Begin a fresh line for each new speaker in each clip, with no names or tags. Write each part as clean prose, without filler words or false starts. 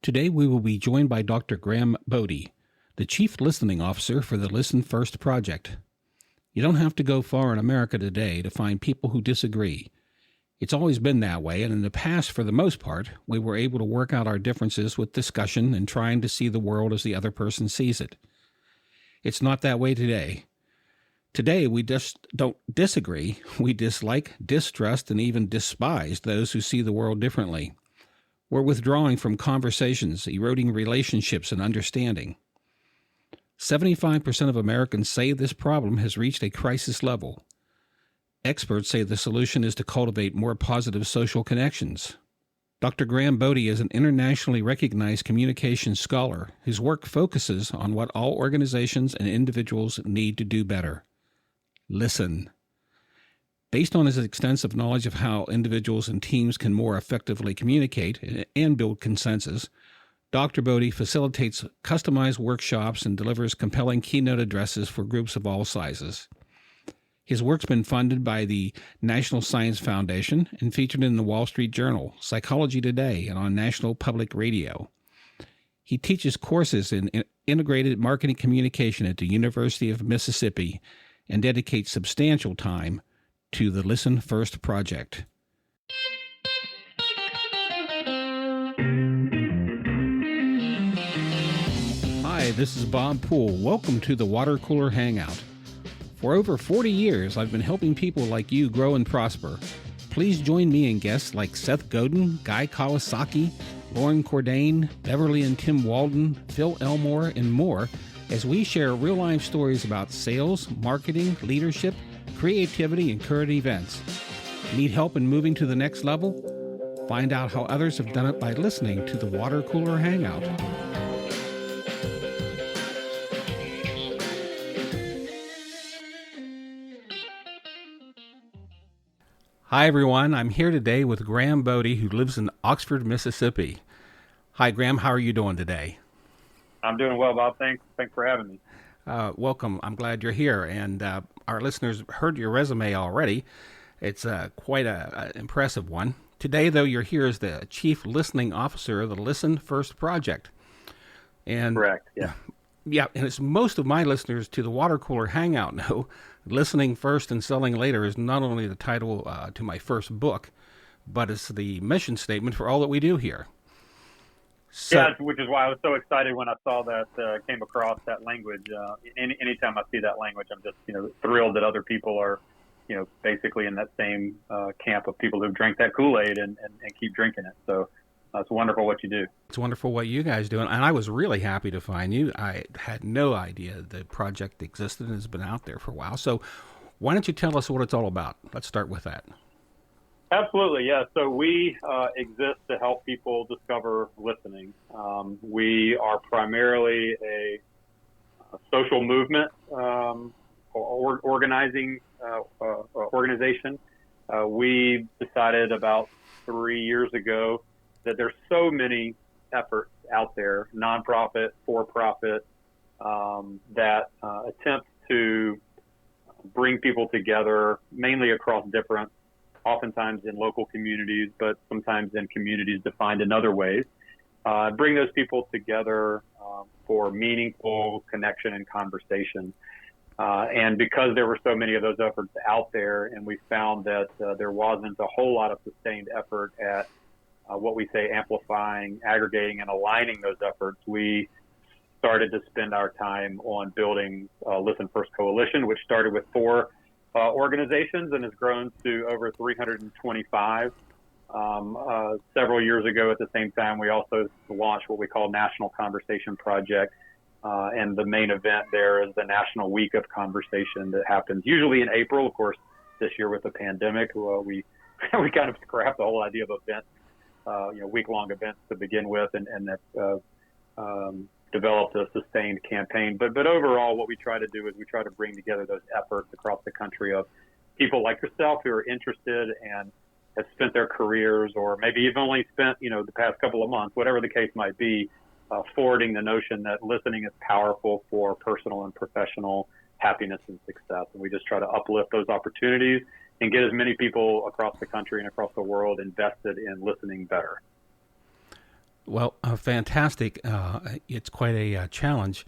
Today we will be joined by Dr. Graham Bodie, the Chief Listening Officer for the Listen First Project. You don't have to go far in America today to find people who disagree. It's always been that way, and in the past, for the most part, we were able to work out our differences with discussion and trying to see the world as the other person sees it. It's not that way today. Today, we just don't disagree. We dislike, distrust, and even despise those who see the world differently. We're withdrawing from conversations, eroding relationships and understanding. 75% of Americans say this problem has reached a crisis level. Experts say the solution is to cultivate more positive social connections. Dr. Graham Bodie is an internationally recognized communications scholar whose work focuses on what all organizations and individuals need to do better. Listen. Based on his extensive knowledge of how individuals and teams can more effectively communicate and build consensus, Dr. Bodie facilitates customized workshops and delivers compelling keynote addresses for groups of all sizes. His work's been funded by the National Science Foundation and featured in the Wall Street Journal, Psychology Today, and on National Public Radio. He teaches courses in integrated marketing communication at the University of Mississippi and dedicates substantial time to the Listen First Project. Hi, this is Bob Poole. Welcome to the Water Cooler Hangout. For over 40 years, I've been helping people like you grow and prosper. Please join me and guests like Seth Godin, Guy Kawasaki, Lauren Cordain, Beverly and Tim Walden, Phil Elmore, and more as we share real-life stories about sales, marketing, leadership, creativity, and current events. Need help in moving to the next level? Find out how others have done it by listening to the Water Cooler Hangout. Hi, everyone. I'm here today with Graham Bodie, who lives in Oxford, Mississippi. Hi, Graham. How are you doing today?
I'm doing well, Bob. Thanks for having me.
Welcome. I'm glad you're here. And our listeners heard your resume already. It's quite an impressive one. Today, though, you're here as the Chief Listening Officer of the Listen First Project. And
correct, yeah.
Yeah, and it's most of my listeners to the Water Cooler Hangout know Listening First and Selling Later is not only the title to my first book, but it's the mission statement for all that we do here. So,
yeah, which is why I was so excited when I saw that, came across that language. Anytime I see that language, I'm just, thrilled that other people are, basically in that same camp of people who've drank that Kool-Aid and keep drinking it. So it's wonderful what you do.
It's wonderful what you guys do. And I was really happy to find you. I had no idea the project existed and has been out there for a while. So why don't you tell us what it's all about? Let's start with that.
Absolutely, yeah. So we exist to help people discover listening. We are primarily a social movement or organizing organization. We decided about 3 years ago that there's so many efforts out there, nonprofit, for-profit, that attempt to bring people together, mainly across different, oftentimes in local communities, but sometimes in communities defined in other ways, bring those people together for meaningful connection and conversation. And because there were so many of those efforts out there, and we found that there wasn't a whole lot of sustained effort at what we say amplifying, aggregating, and aligning those efforts, we started to spend our time on building Listen First Coalition, which started with 4 organizations and has grown to over 325. Several years ago, at the same time, we also launched what we call National Conversation Project. And the main event there is the National Week of Conversation that happens usually in April. Of course, this year with the pandemic, we kind of scrapped the whole idea of events, week-long events to begin with, and that developed a sustained campaign. But overall, what we try to do is we try to bring together those efforts across the country of people like yourself who are interested and have spent their careers, or maybe you've only spent, the past couple of months, whatever the case might be, forwarding the notion that listening is powerful for personal and professional happiness and success. And we just try to uplift those opportunities and get as many people across the country and across the world invested in listening better.
Well, fantastic. It's quite a challenge.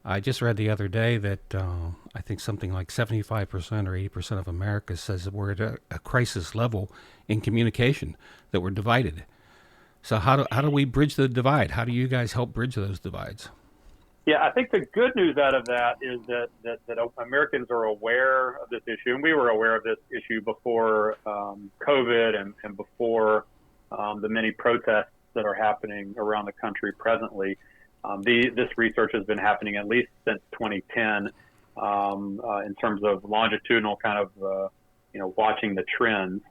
I just read the other day that I think something like 75% or 80% of America says that we're at a crisis level in communication, that we're divided. So how do we bridge the divide? How do you guys help bridge those divides?
Yeah, I think the good news out of that is that Americans are aware of this issue, and we were aware of this issue before COVID and before the many protests that are happening around the country presently. This research has been happening at least since 2010 in terms of longitudinal kind of watching the trends.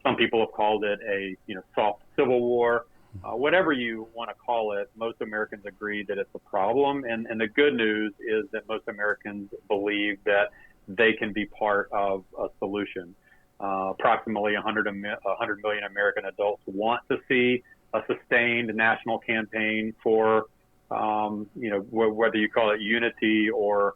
Some people have called it a soft civil war. Whatever you want to call it, most Americans agree that it's a problem. And the good news is that most Americans believe that they can be part of a solution. Approximately 100 million American adults want to see a sustained national campaign for, whether you call it unity or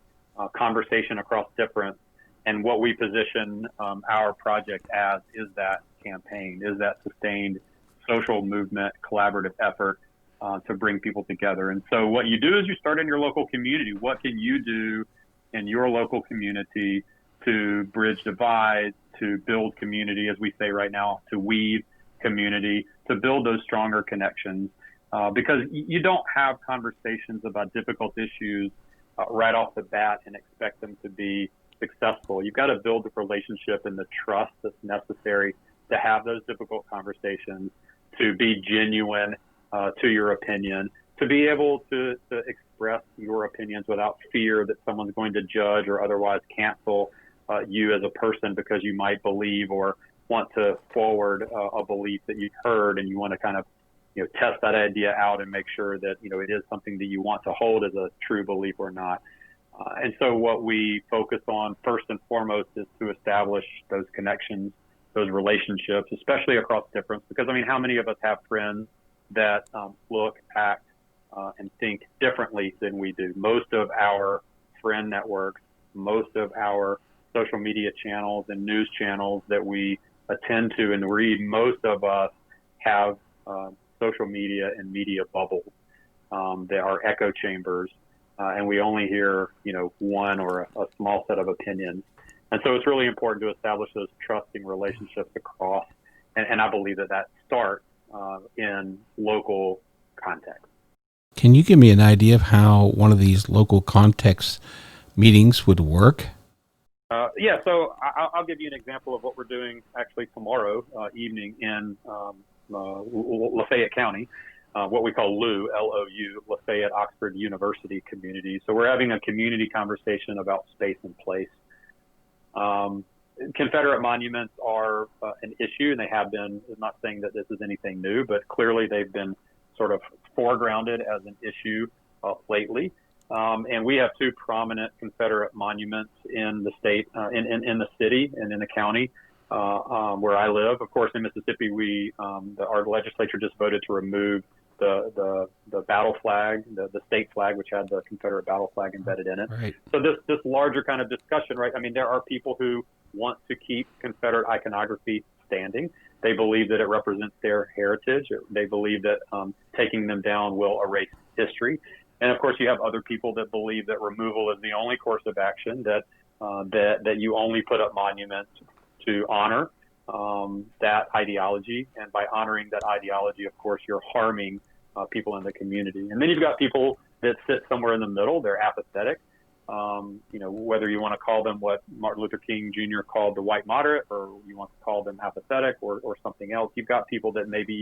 conversation across difference. And what we position our project as is that campaign, is that sustained social movement, collaborative effort to bring people together. And so what you do is you start in your local community. What can you do in your local community to bridge divides, to build community, as we say right now, to weave community, to build those stronger connections? Because you don't have conversations about difficult issues right off the bat and expect them to be successful. You've got to build the relationship and the trust that's necessary to have those difficult conversations, to be genuine to your opinion, to be able to express your opinions without fear that someone's going to judge or otherwise cancel you as a person because you might believe or want to forward a belief that you've heard, and you want to kind of test that idea out and make sure that it is something that you want to hold as a true belief or not. And so what we focus on first and foremost is to establish those connections, those relationships, especially across difference. Because how many of us have friends that look, act, and think differently than we do? Most of our friend networks, most of our social media channels and news channels that we attend to and read, most of us have social media and media bubbles. They are echo chambers, and we only hear one or a small set of opinions. And so it's really important to establish those trusting relationships across, and I believe that starts in local context.
Can you give me an idea of how one of these local context meetings would work?
So I'll give you an example of what we're doing actually tomorrow evening in Lafayette County, what we call LOU, L-O-U, Lafayette Oxford University community. So we're having a community conversation about space and place. Confederate monuments are an issue, and they have been. I'm not saying that this is anything new, but clearly they've been sort of foregrounded as an issue lately. And we have two prominent Confederate monuments in the state, in the city and in the county where I live. Of course, in Mississippi, our legislature just voted to remove the battle flag, the state flag, which had the Confederate battle flag embedded in it.
Right.
So this larger kind of discussion, right? There are people who want to keep Confederate iconography standing. They believe that it represents their heritage. They believe that taking them down will erase history. And of course, you have other people that believe that removal is the only course of action, that you only put up monuments to honor that ideology. And by honoring that ideology, of course, you're harming people in the community. And then you've got people that sit somewhere in the middle. They're apathetic. Whether you want to call them what Martin Luther King Jr. called the white moderate, or you want to call them apathetic or something else. You've got people that maybe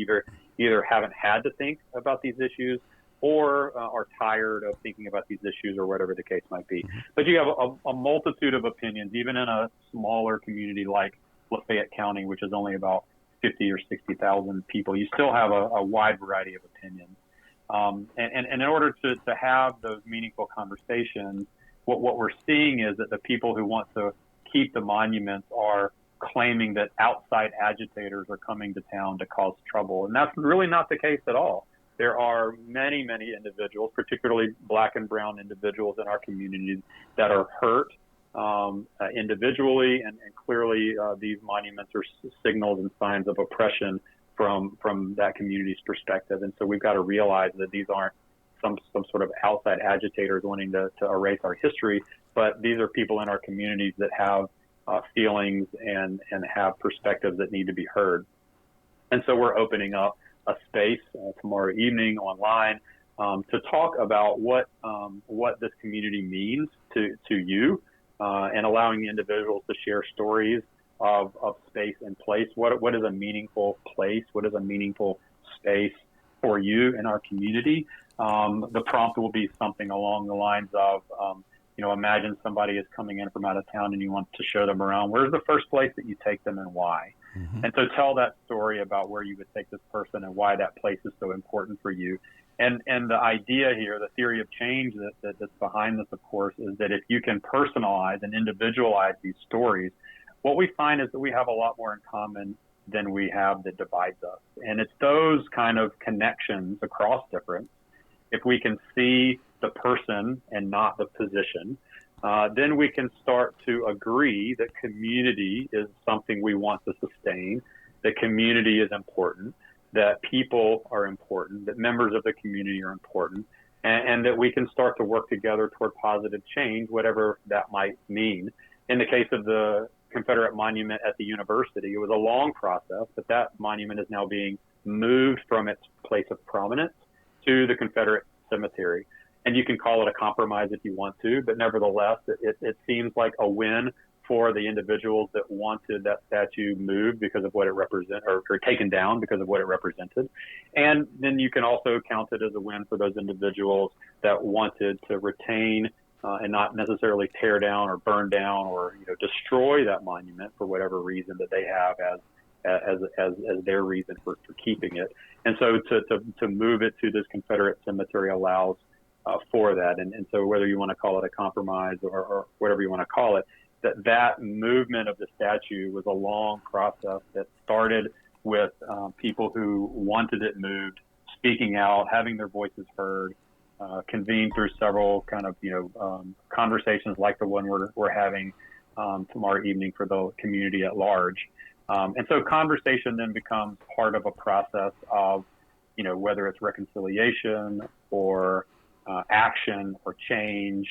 either haven't had to think about these issues or are tired of thinking about these issues, or whatever the case might be. But you have a multitude of opinions, even in a smaller community like Lafayette County, which is only about 50 or 60,000 people. You still have a wide variety of opinions. And in order to have those meaningful conversations, what we're seeing is that the people who want to keep the monuments are claiming that outside agitators are coming to town to cause trouble. And that's really not the case at all. There are many, many individuals, particularly Black and brown individuals in our community, that are hurt individually, and clearly these monuments are signals and signs of oppression from that community's perspective. And so we've got to realize that these aren't some sort of outside agitators wanting to erase our history, but these are people in our communities that have feelings and have perspectives that need to be heard. And so we're opening up a space tomorrow evening online to talk about what this community means to you, and allowing the individuals to share stories of space and place. What is a meaningful place? What is a meaningful space for you in our community? The prompt will be something along the lines of, imagine somebody is coming in from out of town and you want to show them around. Where's the first place that you take them and why? Mm-hmm. And so tell that story about where you would take this person and why that place is so important for you. And the idea here, the theory of change that's behind this, of course, is that if you can personalize and individualize these stories, what we find is that we have a lot more in common than we have that divides us. And it's those kind of connections across difference. If we can see the person and not the position, then we can start to agree that community is something we want to sustain, that community is important, that people are important, that members of the community are important, and that we can start to work together toward positive change, whatever that might mean. In the case of the Confederate monument at the university, it was a long process, but that monument is now being moved from its place of prominence to the Confederate cemetery. And you can call it a compromise if you want to, but nevertheless, it seems like a win for the individuals that wanted that statue moved because of what it represented, or taken down because of what it represented. And then you can also count it as a win for those individuals that wanted to retain and not necessarily tear down or burn down or destroy that monument for whatever reason that they have as their reason for keeping it. And so to move it to this Confederate cemetery allows for that. And so whether you want to call it a compromise or whatever you want to call it, that movement of the statue was a long process that started with people who wanted it moved, speaking out, having their voices heard, convened through several kind of conversations like the one we're having tomorrow evening for the community at large. And so conversation then becomes part of a process of whether it's reconciliation or action or change,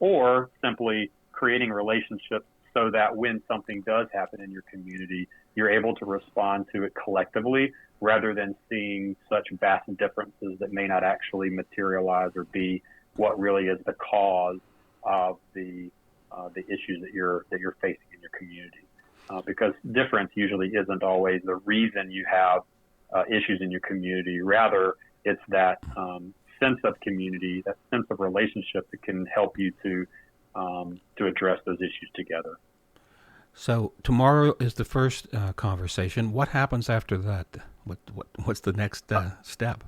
or simply creating relationships so that when something does happen in your community, you're able to respond to it collectively rather than seeing such vast differences that may not actually materialize or be what really is the cause of the issues that you're facing in your community. Because difference usually isn't always the reason you have issues in your community. Rather, it's that sense of community, that sense of relationship that can help you to address those issues together.
So tomorrow is the first conversation. What happens after that? What's the next step?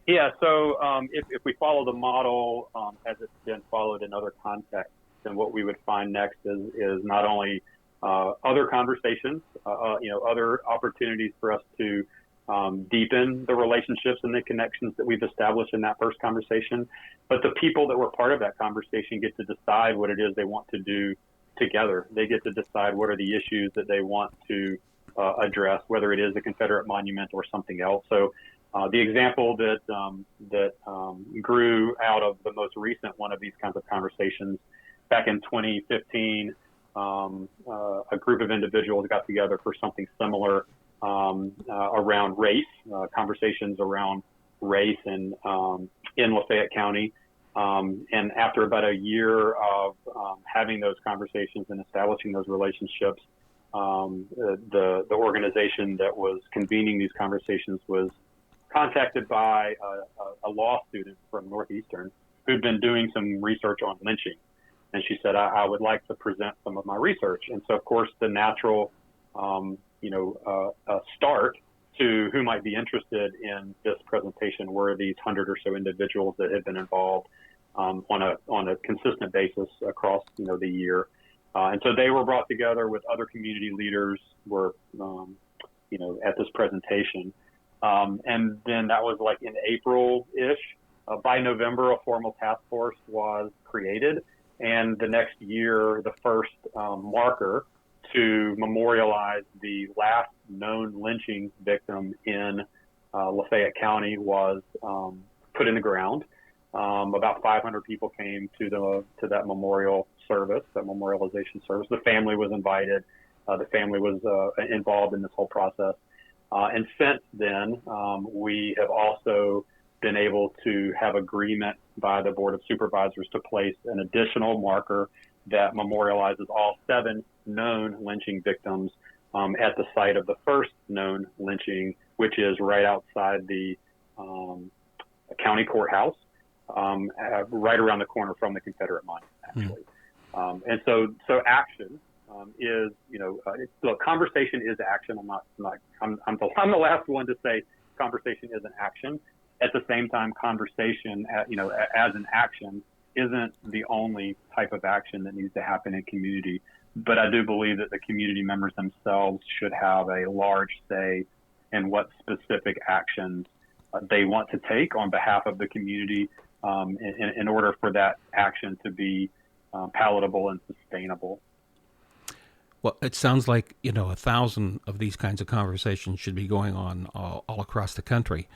Yeah, so if we follow the model as it's been followed in other contexts, then what we would find next is not only other conversations, other opportunities for us to deepen the relationships and the connections that we've established in that first conversation, but the people that were part of that conversation get to decide what it is they want to do together. They get to decide what are the issues that they want to address, whether it is a Confederate monument or something else. So the example that grew out of the most recent one of these kinds of conversations back in 2015, a group of individuals got together for something similar around race, conversations around race in Lafayette County. And after about a year of having those conversations and establishing those relationships, the organization that was convening these conversations was contacted by a law student from Northeastern who'd been doing some research on lynching. And she said, I would like to present some of my research. And so, of course, the natural start to who might be interested in this presentation were these 100 or so individuals that had been involved on a consistent basis across the year, and so they were brought together with other community leaders were at this presentation, and then that was like in April-ish. By November, a formal task force was created, and the next year, the first marker to memorialize the last known lynching victim in Lafayette County was put in the ground. About 500 people came to that memorial service, that memorialization service. The family was invited. The family was involved in this whole process. And since then, we have also been able to have agreement by the Board of Supervisors to place an additional marker that memorializes all 7 known lynching victims at the site of the first known lynching, which is right outside the county courthouse, right around the corner from the Confederate monument, actually. And so action is, look, conversation is action. I'm the last one to say conversation is an action. At the same time, conversation, as an action isn't the only type of action that needs to happen in community. But I do believe that the community members themselves should have a large say in what specific actions they want to take on behalf of the community in order for that action to be palatable and sustainable.
Well, it sounds like, 1,000 of these kinds of conversations should be going on all across the country.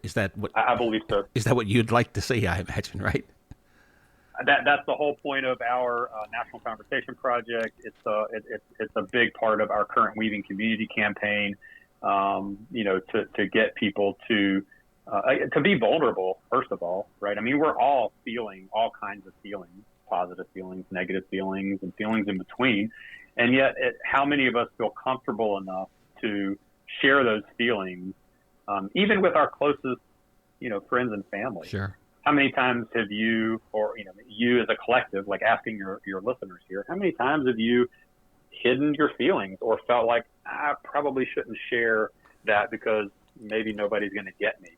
Is that what
I believe so?
Is that what you'd like to see? I imagine, right?
That's the whole point of our National Conversation Project. It's a big part of our current Weaving Community campaign. To get people to be vulnerable, first of all, right? I mean, we're all feeling all kinds of feelings, positive feelings, negative feelings, and feelings in between. And yet, how many of us feel comfortable enough to share those feelings, even with our closest, friends and family?
Sure.
How many times have you, or you as a collective, like asking your listeners here, how many times have you hidden your feelings or felt like I probably shouldn't share that because maybe nobody's going to get me?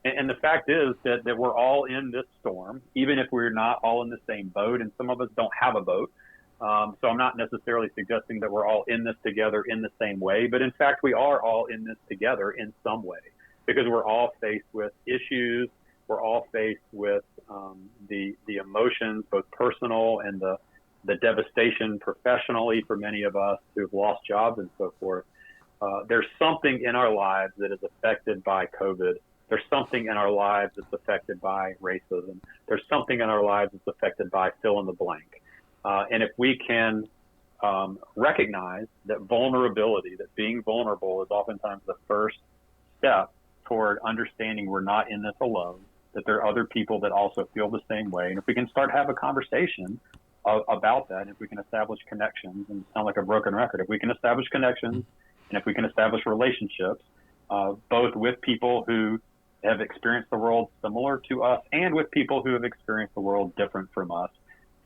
And the fact is that we're all in this storm, even if we're not all in the same boat, and some of us don't have a boat. So I'm not necessarily suggesting that we're all in this together in the same way, but in fact, we are all in this together in some way, because we're all faced with issues. We're all faced with the emotions, both personal and the devastation professionally for many of us who have lost jobs and so forth. There's something in our lives that is affected by COVID. There's something in our lives that's affected by racism. There's something in our lives that's affected by fill in the blank. And if we can recognize that vulnerability, that being vulnerable is oftentimes the first step toward understanding we're not in this alone, that there are other people that also feel the same way. And if we can start to have a conversation about that, if we can establish connections, and sound like a broken record, if we can establish connections and if we can establish relationships, both with people who have experienced the world similar to us and with people who have experienced the world different from us,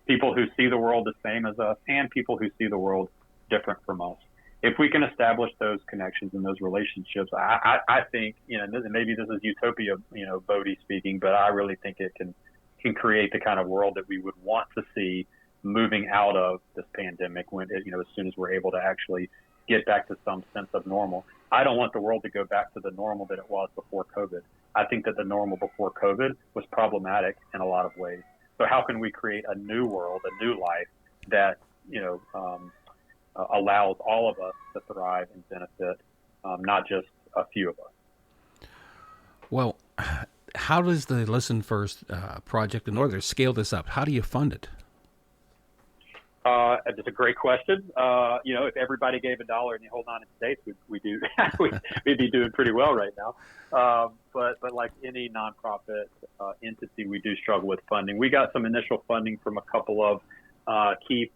people who see the world the same as us and people who see the world different from us. If we can establish those connections and those relationships, I think, maybe this is utopia, Bodie speaking, but I really think it can create the kind of world that we would want to see moving out of this pandemic when, as soon as we're able to actually get back to some sense of normal. I don't want the world to go back to the normal that it was before COVID. I think that the normal before COVID was problematic in a lot of ways. So how can we create a new world, a new life that, allows all of us to thrive and benefit, not just a few of us?
Well, how does the Listen First project, in order to scale this up, how do you fund it?
That's a great question. If everybody gave $1 in the whole United States, we'd be doing pretty well right now. But like any nonprofit entity, we do struggle with funding. We got some initial funding from a couple of key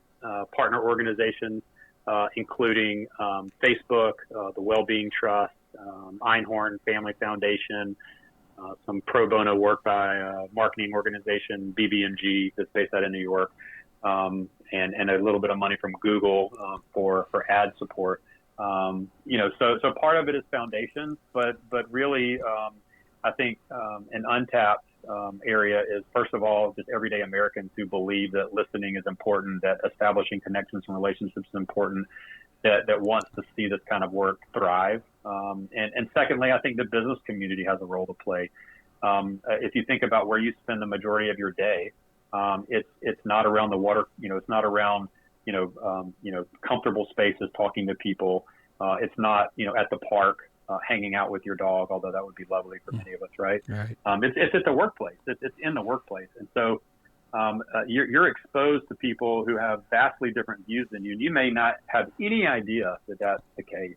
partner organizations, including Facebook, the Wellbeing Trust, Einhorn Family Foundation, some pro bono work by a marketing organization, BBMG, that's based out of New York. And a little bit of money from Google for ad support. So part of it is foundations, but really I think an untapped area is, first of all, just everyday Americans who believe that listening is important, that establishing connections and relationships is important, that wants to see this kind of work thrive. And secondly, I think the business community has a role to play. If you think about where you spend the majority of your day, it's not around the water, it's not around comfortable spaces talking to people. It's not, at the park hanging out with your dog, although that would be lovely for many of us, right?
Right.
It's at the workplace. It's in the workplace. And so you're exposed to people who have vastly different views than you, and you may not have any idea that that's the case.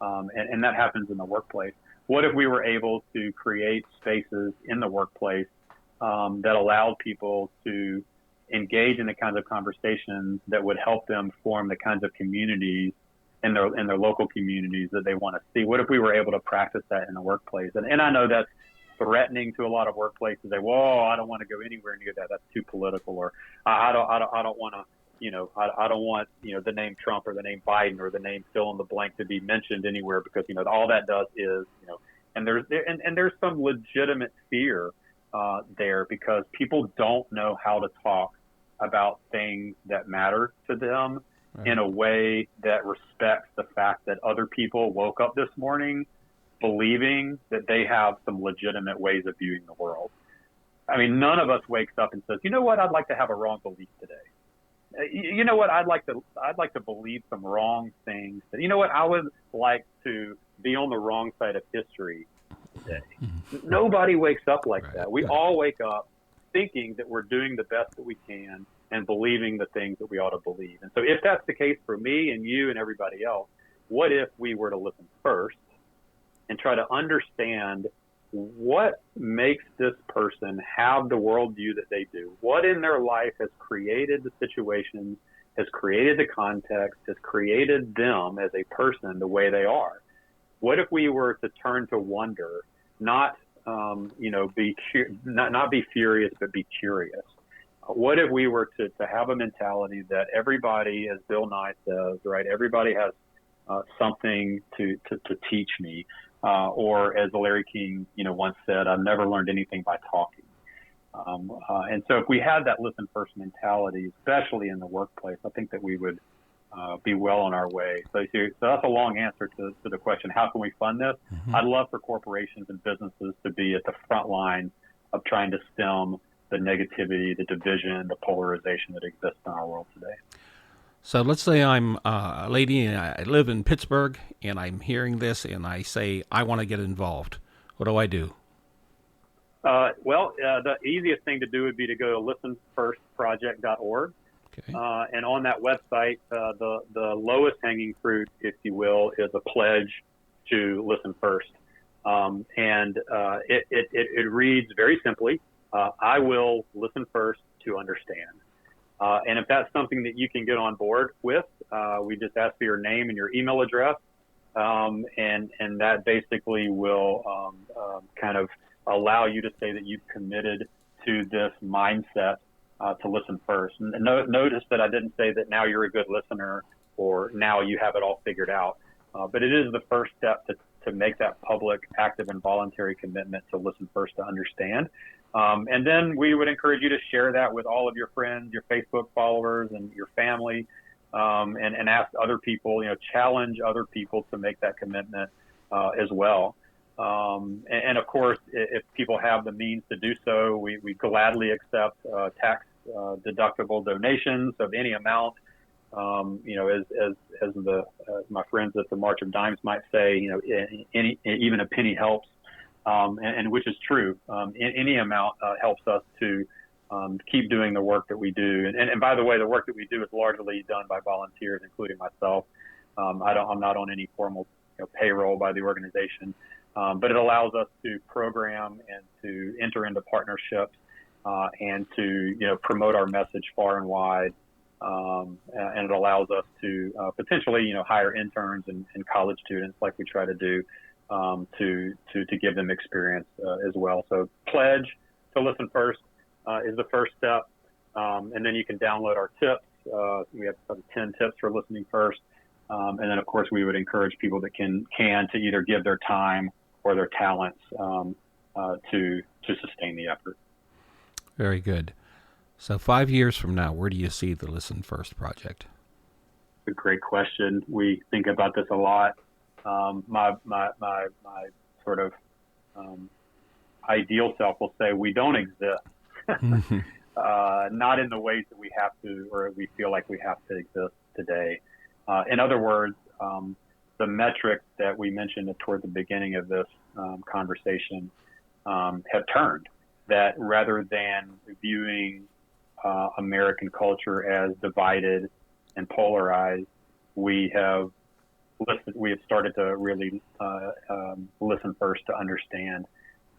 And that happens in the workplace. What if we were able to create spaces in the workplace that allowed people to engage in the kinds of conversations that would help them form the kinds of communities in their local communities that they want to see? What if we were able to practice that in the workplace? And I know that's threatening to a lot of workplaces. They, whoa, I don't want to go anywhere near that. That's too political, or I don't want to. I don't want, the name Trump or the name Biden or the name fill in the blank to be mentioned anywhere, because, all that does is, and there's some legitimate fear there, because people don't know how to talk about things that matter to them in a way that respects the fact that other people woke up this morning believing that they have some legitimate ways of viewing the world. I mean, none of us wakes up and says, you know what, I'd like to have a wrong belief today. You know what, I'd like to believe some wrong things. You know what, I would like to be on the wrong side of history today. Nobody wakes up like that. We all wake up thinking that we're doing the best that we can and believing the things that we ought to believe. And so if that's the case for me and you and everybody else, what if we were to listen first and try to understand what makes this person have the worldview that they do? What in their life has created the situations, has created the context, has created them as a person the way they are? What if we were to turn to wonder, not be furious, but be curious? What if we were to have a mentality that everybody, as Bill Nye says, right, everybody has something to teach me, or as Larry King, once said, I've never learned anything by talking. And so if we had that listen first mentality, especially in the workplace, I think that we would be well on our way. So that's a long answer to the question, how can we fund this? I'd love for corporations and businesses to be at the front line of trying to stem the negativity, the division, the polarization that exists in our world today.
So let's say I'm a lady and I live in Pittsburgh and I'm hearing this and I say, I want to get involved. What do I do?
The easiest thing to do would be to go to listenfirstproject.org. Okay. And on that website, the lowest hanging fruit, if you will, is a pledge to listen first. It reads very simply, I will listen first to understand. And if that's something that you can get on board with, we just ask for your name and your email address. And that basically will kind of allow you to say that you've committed to this mindset to listen first. And notice that I didn't say that now you're a good listener or now you have it all figured out. But it is the first step to make that public, active, and voluntary commitment to listen first to understand. And then we would encourage you to share that with all of your friends, your Facebook followers, and your family, and ask other people, challenge other people to make that commitment as well. And of course, if people have the means to do so, we gladly accept tax deductible donations of any amount. As my friends at the March of Dimes might say, even a penny helps. And which is true. Any amount helps us to keep doing the work that we do. And by the way, the work that we do is largely done by volunteers, including myself. I'm not on any formal payroll by the organization, but it allows us to program and to enter into partnerships and to promote our message far and wide. And it allows us to potentially hire interns and college students like we try to do. To give them experience as well. So pledge to listen first is the first step. And then you can download our tips. We have 10 tips for listening first. And then, of course, we would encourage people that can to either give their time or their talents to sustain the effort.
Very good. So 5 years from now, where do you see the Listen First project?
A great question. We think about this a lot. My sort of ideal self will say we don't exist. not in the ways that we have to, or we feel like we have to exist today. In other words, the metrics that we mentioned toward the beginning of this conversation have turned. That rather than viewing American culture as divided and polarized, we have started to really listen first to understand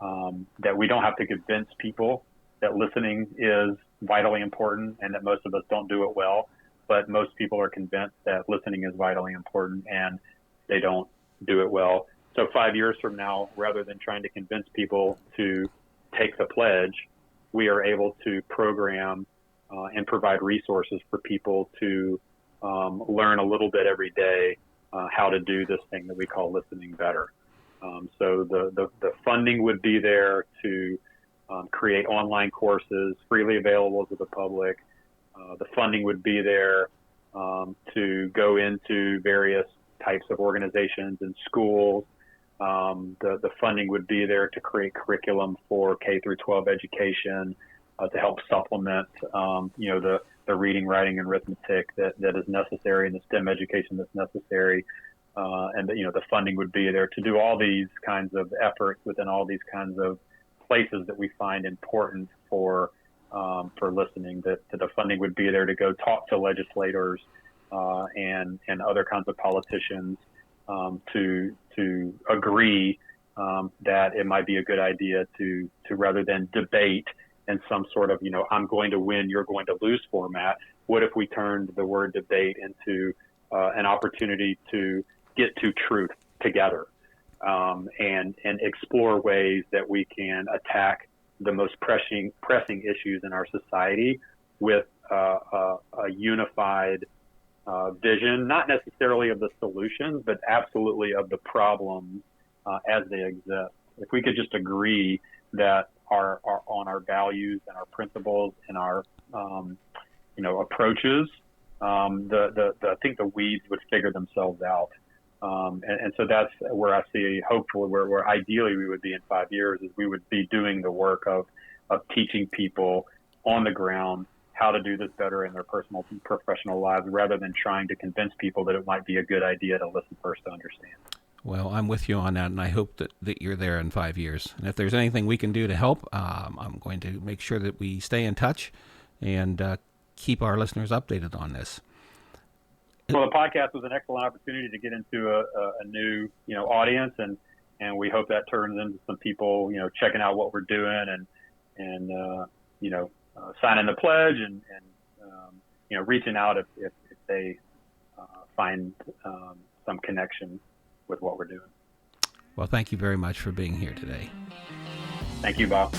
that we don't have to convince people that listening is vitally important and that most of us don't do it well, but most people are convinced that listening is vitally important and they don't do it well. So 5 years from now, rather than trying to convince people to take the pledge, we are able to program and provide resources for people to learn a little bit every day how to do this thing that we call listening better. So the funding would be there to create online courses freely available to the public. The funding would be there to go into various types of organizations and schools. The funding would be there to create curriculum for K through 12 education to help supplement, the reading, writing, and arithmetic that is necessary, and the STEM education that's necessary. And the funding would be there to do all these kinds of efforts within all these kinds of places that we find important for listening. That the funding would be there to go talk to legislators and other kinds of politicians to agree that it might be a good idea to rather than debate in some sort of I'm going to win, you're going to lose format. What if we turned the word debate into an opportunity to get to truth together and explore ways that we can attack the most pressing issues in our society with a unified vision, not necessarily of the solutions, but absolutely of the problems as they exist. If we could just agree that on our values and our principles and our approaches, I think the weeds would figure themselves out. And so that's where I see, hopefully, where ideally we would be in 5 years, is we would be doing the work of teaching people on the ground how to do this better in their personal and professional lives, rather than trying to convince people that it might be a good idea to listen first to understand.
Well, I'm with you on that, and I hope that you're there in 5 years. And if there's anything we can do to help, I'm going to make sure that we stay in touch and keep our listeners updated on this.
Well, the podcast was an excellent opportunity to get into a new, audience, and we hope that turns into some people, checking out what we're doing and signing the pledge and reaching out if they find some connection with what we're doing.
Well, thank you very much for being here today.
Thank you, Bob.